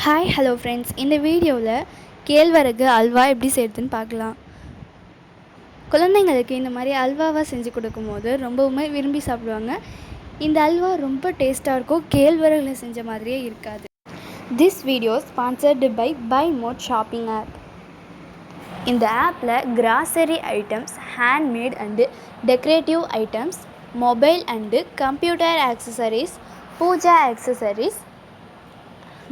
Hi hello friends, இந்த வீடியோவில் கேழ்வரகு அல்வா எப்படி செய்கிறதுன்னு பார்க்கலாம். குழந்தைங்களுக்கு இந்த மாதிரி அல்வாவாக செஞ்சு கொடுக்கும்போது ரொம்பவுமே விரும்பி சாப்பிடுவாங்க. இந்த அல்வா ரொம்ப டேஸ்ட்டாக இருக்கும், கேழ்வரகில் செஞ்ச மாதிரியே இருக்காது. This video sponsored by Mode shopping app. இந்த ஆப்பில் grocery items, handmade and decorative items, mobile and computer accessories, puja accessories,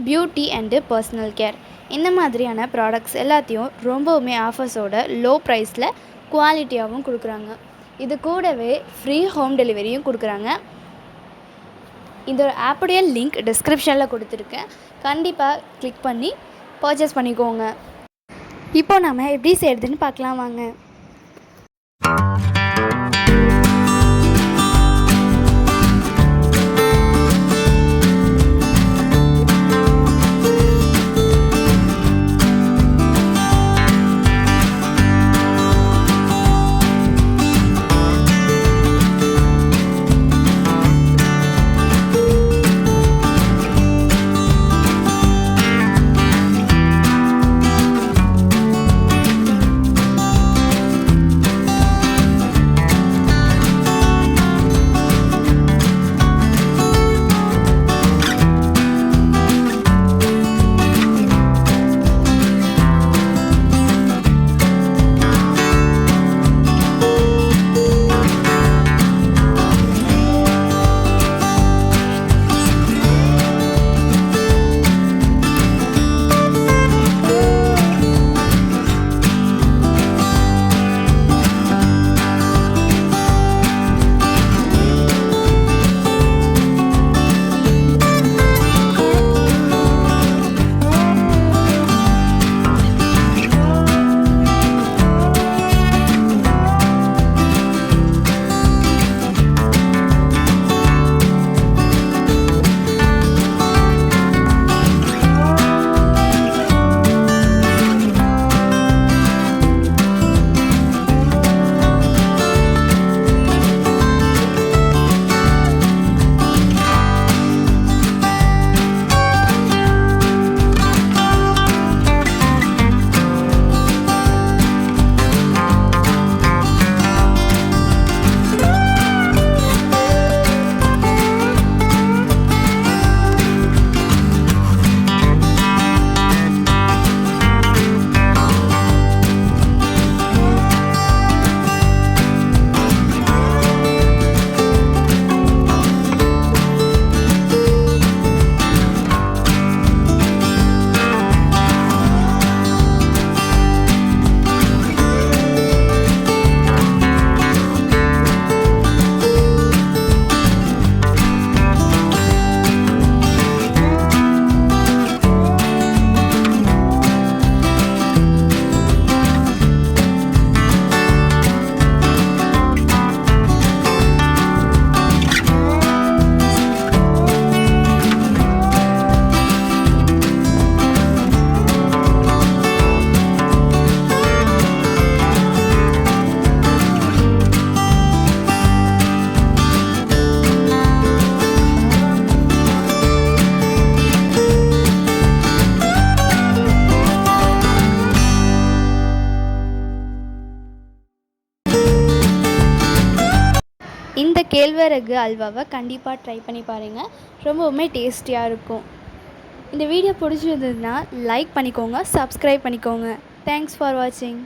beauty and personal care இந்த மாதிரியான ப்ராடக்ட்ஸ் எல்லாத்தையும் ரொம்பவுமே ஆஃபர்ஸோட லோ ப்ரைஸில் குவாலிட்டியாகவும் கொடுக்குறாங்க. இது கூடவே ஃப்ரீ ஹோம் டெலிவரியும் கொடுக்குறாங்க. இந்த ஆப்புடைய லிங்க் டிஸ்கிரிப்ஷனில் கொடுத்துருக்கேன், கண்டிப்பாக கிளிக் பண்ணி பர்ச்சேஸ் பண்ணிக்கோங்க. இப்போ நம்ம எப்படி செய்கிறதுன்னு பார்க்கலாம் வாங்க. இந்த கேழ்வரகு அல்வாவை கண்டிப்பாக ட்ரை பண்ணி பாருங்கள், ரொம்பவுமே டேஸ்டியாக இருக்கும். இந்த வீடியோ பிடிச்சிருந்ததுன்னா லைக் பண்ணிக்கோங்க, சப்ஸ்கிரைப் பண்ணிக்கோங்க. தேங்க்ஸ் ஃபார் வாட்சிங்.